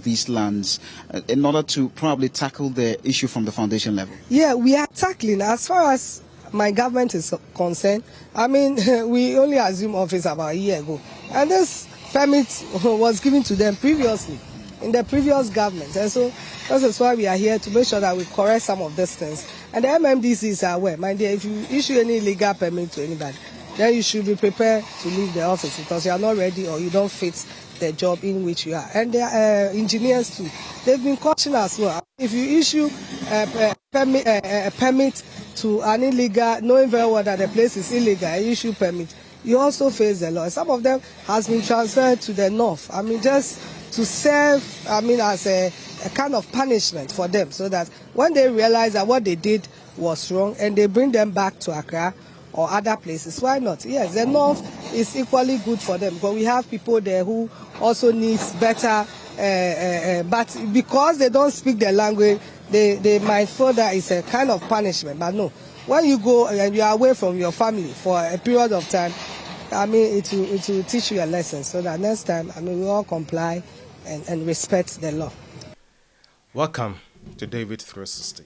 these lands in order to probably tackle the issue from the foundation level? Yeah, we are tackling. As far as my government is concerned, I mean, we only assumed office about a year ago. And this permit was given to them previously, in the previous government. And so that is why we are here, to make sure that we correct some of these things. And the MMDCs are aware. My dear, if you issue any legal permit to anybody, then you should be prepared to leave the office because you are not ready or you don't fit the job in which you are. And there are engineers too. They've been cautioned as well. If you issue a permit to an illegal, knowing very well that the place is illegal, and issue permit, you also face the law. Some of them has been transferred to the north. I mean, just to serve, I mean, as a kind of punishment for them, so that when they realize that what they did was wrong and they bring them back to Accra or other places, why not? Yes, the north is equally good for them because we have people there who also needs better, but because they don't speak the language, they might feel that it's a kind of punishment. But no, when you go and you are away from your family for a period of time, I mean, it will teach you a lesson so that next time, I mean, we all comply and respect the law. Welcome to David 360.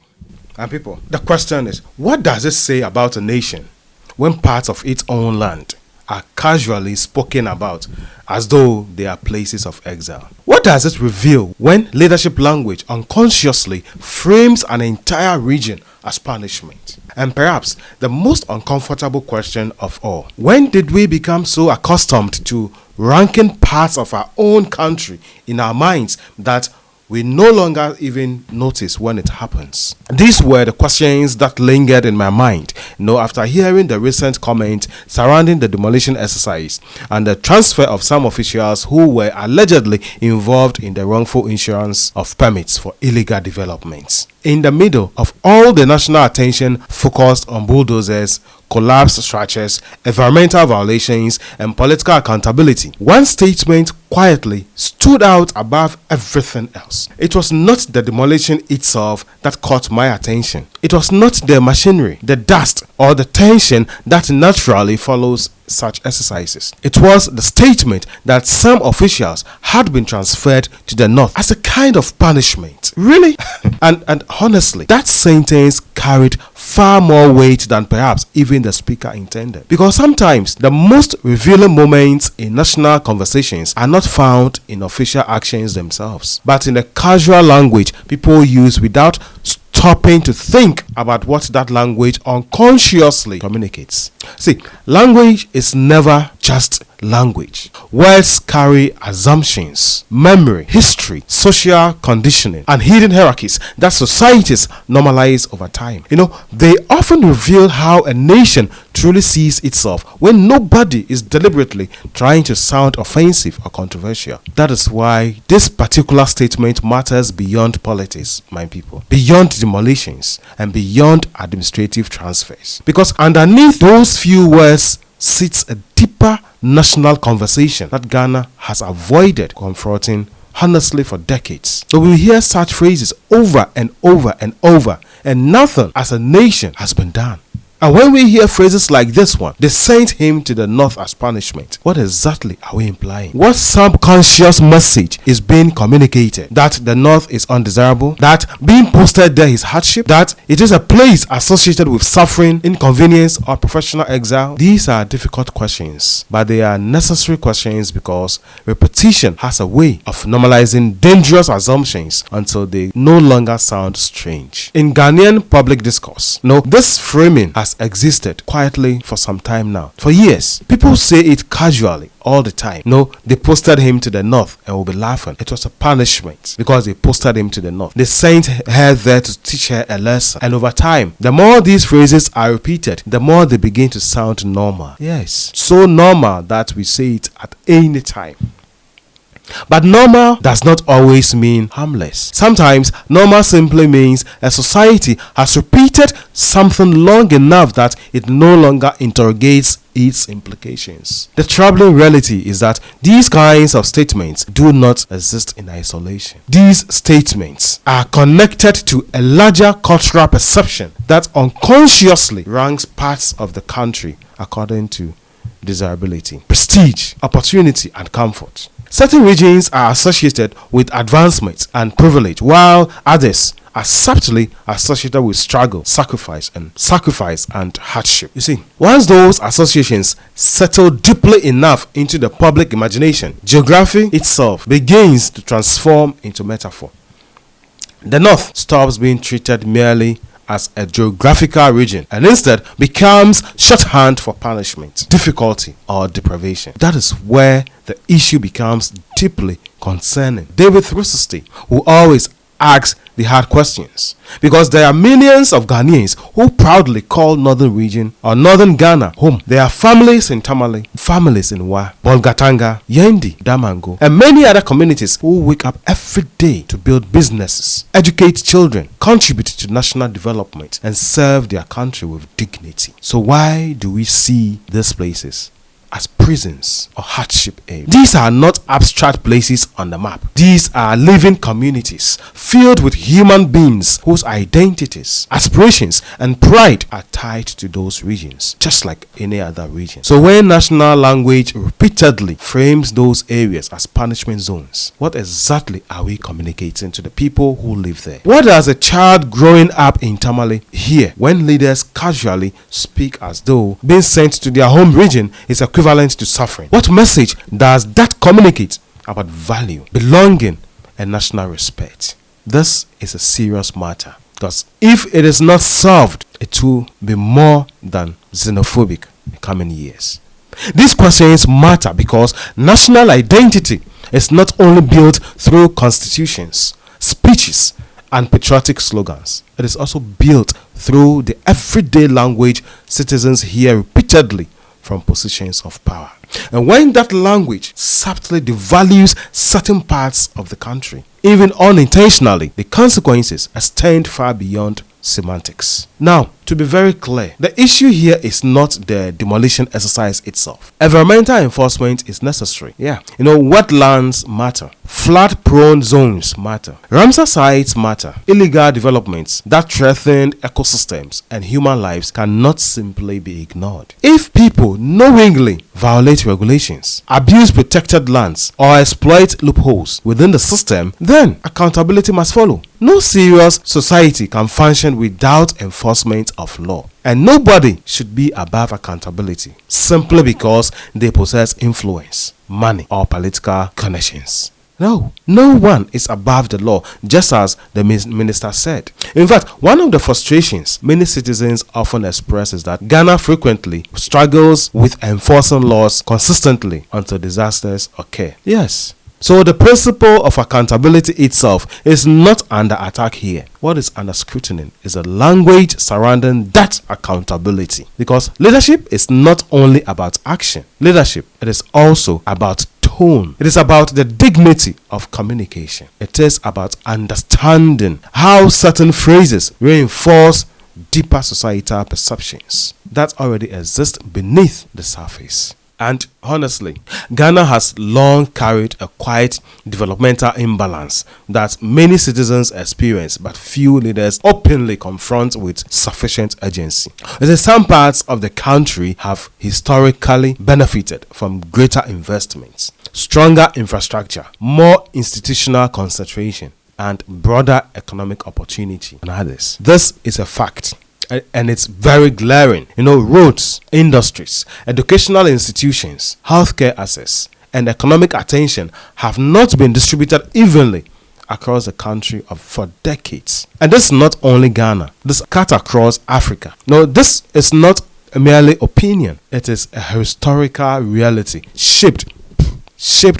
And people, the question is, what does it say about a nation when parts of its own land are casually spoken about as though they are places of exile? What does it reveal when leadership language unconsciously frames an entire region as punishment? And perhaps the most uncomfortable question of all, when did we become so accustomed to ranking parts of our own country in our minds that we no longer even notice when it happens? These were the questions that lingered in my mind, after hearing the recent comment surrounding the demolition exercise and the transfer of some officials who were allegedly involved in the wrongful issuance of permits for illegal developments. In the middle of all the national attention focused on bulldozers, collapsed structures, environmental violations, and political accountability, one statement quietly stood out above everything else. It was not the demolition itself that caught my attention. It was not the machinery, the dust, or the tension that naturally follows such exercises. It was the statement that some officials had been transferred to the north as a kind of punishment. Really? and honestly, that sentence carried far more weight than perhaps even the speaker intended. Because sometimes the most revealing moments in national conversations are not found in official actions themselves, but in the casual language people use without stopping to think about what that language unconsciously communicates. See, language is never just language. Words carry assumptions, memory, history, social conditioning, and hidden hierarchies that societies normalize over time. They often reveal how a nation truly sees itself when nobody is deliberately trying to sound offensive or controversial. That is why this particular statement matters beyond politics, my people, beyond demolitions, and beyond administrative transfers. Because underneath those few words sits a deeper national conversation that Ghana has avoided confronting honestly for decades. So we hear such phrases over and over and over, and nothing as a nation has been done. And when we hear phrases like this one, they sent him to the north as punishment, what exactly are we implying? What subconscious message is being communicated? That the north is undesirable? That being posted there is hardship? That it is a place associated with suffering, inconvenience, or professional exile? These are difficult questions, but they are necessary questions because repetition has a way of normalizing dangerous assumptions until they no longer sound strange. In Ghanaian public discourse, this framing has existed quietly for some time now. For years, people say it casually all the time. They posted him to the north and will be laughing. It was a punishment because they posted him to the north. They sent her there to teach her a lesson. And over time, the more these phrases are repeated, the more they begin to sound normal. Yes, so normal that we say it at any time. But normal does not always mean harmless. Sometimes normal simply means a society has repeated something long enough that it no longer interrogates its implications. The troubling reality is that these kinds of statements do not exist in isolation. These statements are connected to a larger cultural perception that unconsciously ranks parts of the country according to desirability, prestige, opportunity, and comfort. Certain regions are associated with advancement and privilege, while others are subtly associated with struggle, sacrifice and hardship. You see, once those associations settle deeply enough into the public imagination, geography itself begins to transform into metaphor. The North stops being treated merely as a geographical region and instead becomes shorthand for punishment, difficulty, or deprivation. That is where the issue becomes deeply concerning. David 360 will always ask the hard questions, because there are millions of Ghanaians who proudly call northern region or northern Ghana home. There are families in Tamale, families in Wa, Bolgatanga, Yendi, Damango, and many other communities who wake up every day to build businesses, educate children, contribute to national development, and serve their country with dignity. So why do we see these places as prisons or hardship areas? These are not abstract places on the map. These are living communities filled with human beings whose identities, aspirations, and pride are tied to those regions, just like any other region. So when national language repeatedly frames those areas as punishment zones, what exactly are we communicating to the people who live there? What does a child growing up in Tamale hear when leaders casually speak as though being sent to their home region is equivalent to suffering? What message does that communicate about value, belonging, and national respect? This is a serious matter, because if it is not solved, it will be more than xenophobic in coming years. These questions matter because national identity is not only built through constitutions, speeches, and patriotic slogans. It is also built through the everyday language citizens hear repeatedly from positions of power. And when that language subtly devalues certain parts of the country, even unintentionally, the consequences extend far beyond semantics. Now, to be very clear, the issue here is not the demolition exercise itself. Environmental enforcement is necessary. Wetlands matter. Flood-prone zones matter. Ramsar sites matter. Illegal developments that threaten ecosystems and human lives cannot simply be ignored. If people knowingly violate regulations, abuse protected lands, or exploit loopholes within the system, then accountability must follow. No serious society can function without enforcement of law, and nobody should be above accountability simply because they possess influence, money, or political connections. No one is above the law, just as the minister said. In fact, one of the frustrations many citizens often express is that Ghana frequently struggles with enforcing laws consistently until disasters occur. Yes. So the principle of accountability itself is not under attack here. What is under scrutiny is the language surrounding that accountability. Because leadership is not only about action. Leadership, it is also about tone. It is about the dignity of communication. It is about understanding how certain phrases reinforce deeper societal perceptions that already exist beneath the surface. And honestly, Ghana has long carried a quiet developmental imbalance that many citizens experience, but few leaders openly confront with sufficient urgency. Some parts of the country have historically benefited from greater investments, stronger infrastructure, more institutional concentration, and broader economic opportunity than others. This is a fact. And it's very glaring. Roads, industries, educational institutions, healthcare access, and economic attention have not been distributed evenly across the country for decades. And this is not only Ghana. This cut across Africa. No, this is not merely opinion. It is a historical reality shaped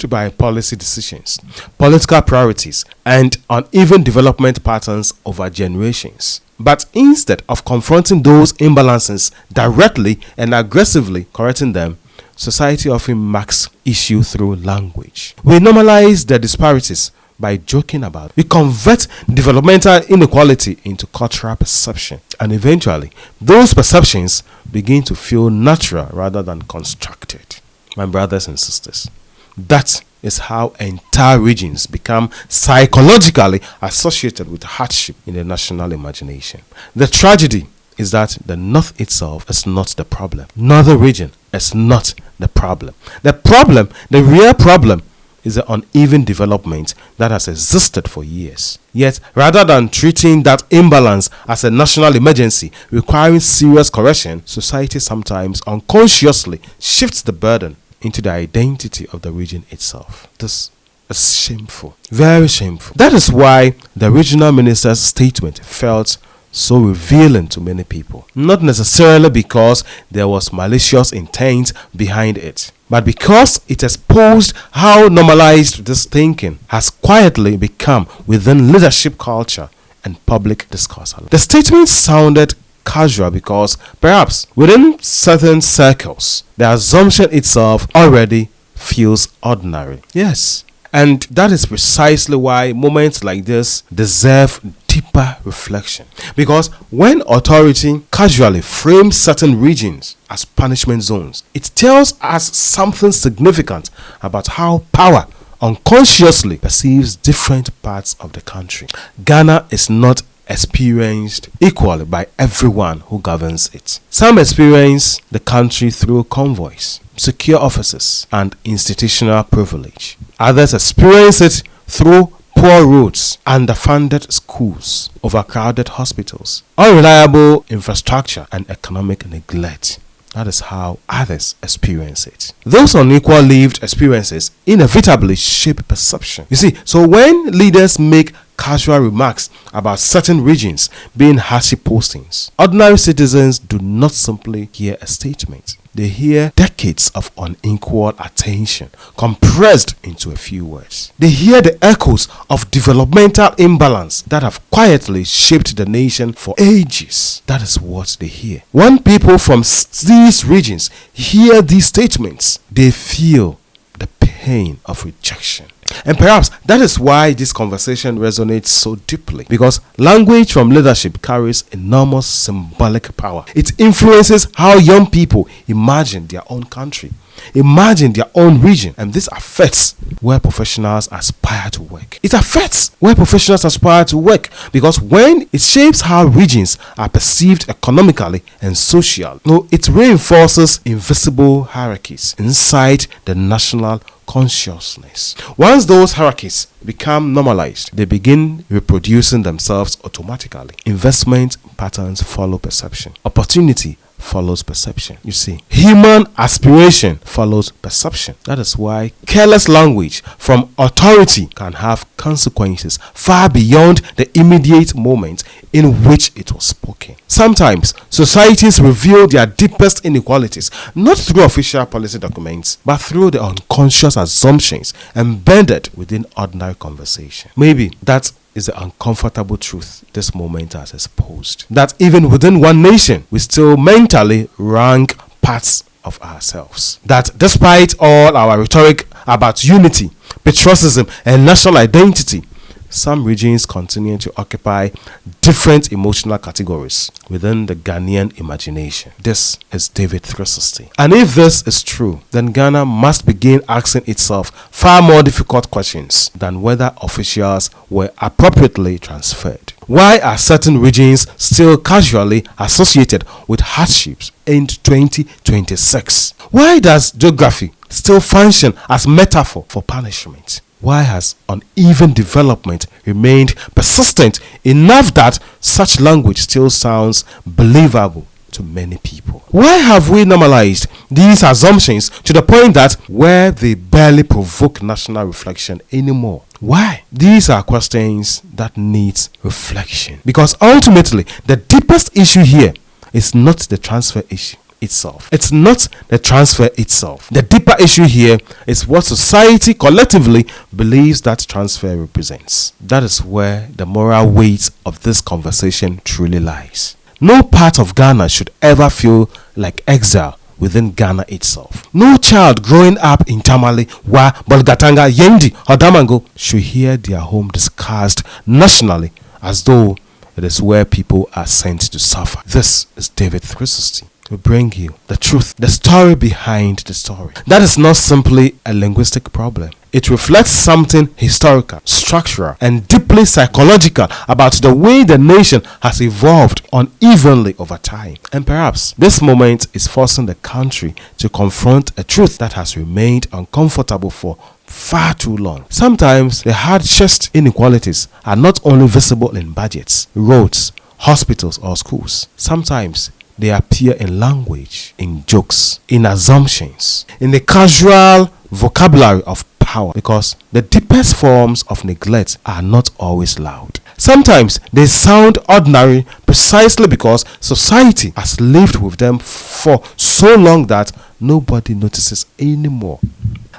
by policy decisions, political priorities, and uneven development patterns over generations. But instead of confronting those imbalances directly and aggressively correcting them, society often masks issue through language. We normalize the disparities by joking about. We convert developmental inequality into cultural perception. And eventually, those perceptions begin to feel natural rather than constructed. My brothers and sisters, that is how entire regions become psychologically associated with hardship in the national imagination. The tragedy is that the North itself is not the problem. Northern region is not the problem. The real problem, is the uneven development that has existed for years. Yet, rather than treating that imbalance as a national emergency requiring serious correction, society sometimes unconsciously shifts the burden into the identity of the region itself. This is shameful, very shameful. That is why the regional minister's statement felt so revealing to many people. Not necessarily because there was malicious intent behind it, but because it exposed how normalized this thinking has quietly become within leadership culture and public discourse. The statement sounded casual because perhaps within certain circles, the assumption itself already feels ordinary. Yes. And that is precisely why moments like this deserve deeper reflection. Because when authority casually frames certain regions as punishment zones, it tells us something significant about how power unconsciously perceives different parts of the country. Ghana is not experienced equally by everyone who governs it. Some experience the country through convoys, secure offices, and institutional privilege. Others experience it through poor roads, underfunded schools, overcrowded hospitals, unreliable infrastructure, and economic neglect. That is how others experience it. Those unequal lived experiences inevitably shape perception. You see, so when leaders make casual remarks about certain regions being hardship postings, ordinary citizens do not simply hear a statement. They hear decades of unequal attention compressed into a few words. They hear the echoes of developmental imbalance that have quietly shaped the nation for ages. That is what they hear. When people from these regions hear these statements, they feel the pain of rejection. And perhaps that is why this conversation resonates so deeply, because language from leadership carries enormous symbolic power. It influences how young people imagine their own country, imagine their own region, and this affects where professionals aspire to work. It affects where professionals aspire to work because when it shapes how regions are perceived economically and socially, it reinforces invisible hierarchies inside the national consciousness. Once those hierarchies become normalized, they begin reproducing themselves automatically. Investment patterns follow perception. Opportunity follows perception. You see, human aspiration follows perception. That is why careless language from authority can have consequences far beyond the immediate moment in which it was spoken. Sometimes societies reveal their deepest inequalities not through official policy documents but through the unconscious assumptions embedded within ordinary conversation. Maybe that is the uncomfortable truth this moment has exposed. That even within one nation, we still mentally rank parts of ourselves. That despite all our rhetoric about unity, patriotism, and national identity, some regions continue to occupy different emotional categories within the Ghanaian imagination. This is David 360. And if this is true, then Ghana must begin asking itself far more difficult questions than whether officials were appropriately transferred. Why are certain regions still casually associated with hardships in 2026? Why does geography still function as metaphor for punishment? Why has uneven development remained persistent enough that such language still sounds believable to many people? Why have we normalized these assumptions to the point that where they barely provoke national reflection anymore? Why? These are questions that need reflection. Because ultimately, the deepest issue here is not the transfer issue itself. It's not the transfer itself. The deeper issue here is what society collectively believes that transfer represents. That is where the moral weight of this conversation truly lies. No part of Ghana should ever feel like exile within Ghana itself. No child growing up in Tamale, Wa, Bolgatanga, Yendi, or Damango should hear their home discussed nationally as though it is where people are sent to suffer. This is David 360. we bring you the truth, the story behind the story. That is not simply a linguistic problem. It reflects something historical, structural, and deeply psychological about the way the nation has evolved unevenly over time. And perhaps this moment is forcing the country to confront a truth that has remained uncomfortable for far too long. Sometimes the hardship inequalities are not only visible in budgets, roads, hospitals, or schools. Sometimes they appear in language, in jokes, in assumptions, in the casual vocabulary of power, because the deepest forms of neglect are not always loud. Sometimes they sound ordinary precisely because society has lived with them for so long that nobody notices anymore.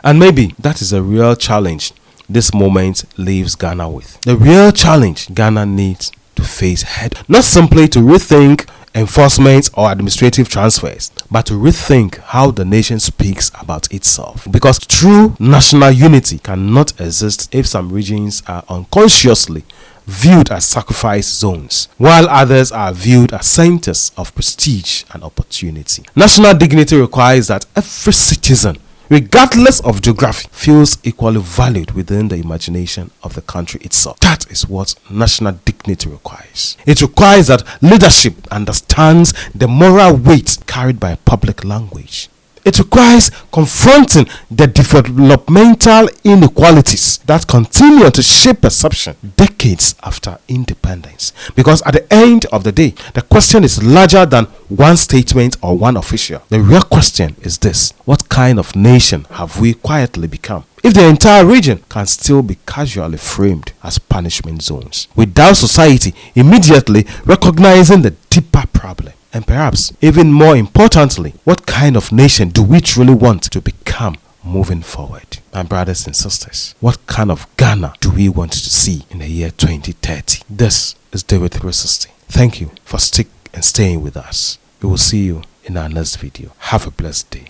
And maybe that is a real challenge this moment leaves Ghana with. The real challenge Ghana needs to face head, not simply to rethink enforcement or administrative transfers, but to rethink how the nation speaks about itself. Because true national unity cannot exist if some regions are unconsciously viewed as sacrifice zones, while others are viewed as centers of prestige and opportunity. National dignity requires that every citizen, regardless of geography, feels equally valued within the imagination of the country itself. That is what national dignity requires. It requires that leadership understands the moral weight carried by public language. It requires confronting the developmental inequalities that continue to shape perception decades after independence. Because at the end of the day, the question is larger than one statement or one official. The real question is this: what kind of nation have we quietly become, if the entire region can still be casually framed as punishment zones, without society immediately recognizing the deeper problem? And perhaps, even more importantly, what kind of nation do we truly want to become moving forward? My brothers and sisters, what kind of Ghana do we want to see in the year 2030? This is David 360. Thank you for staying with us. We will see you in our next video. Have a blessed day.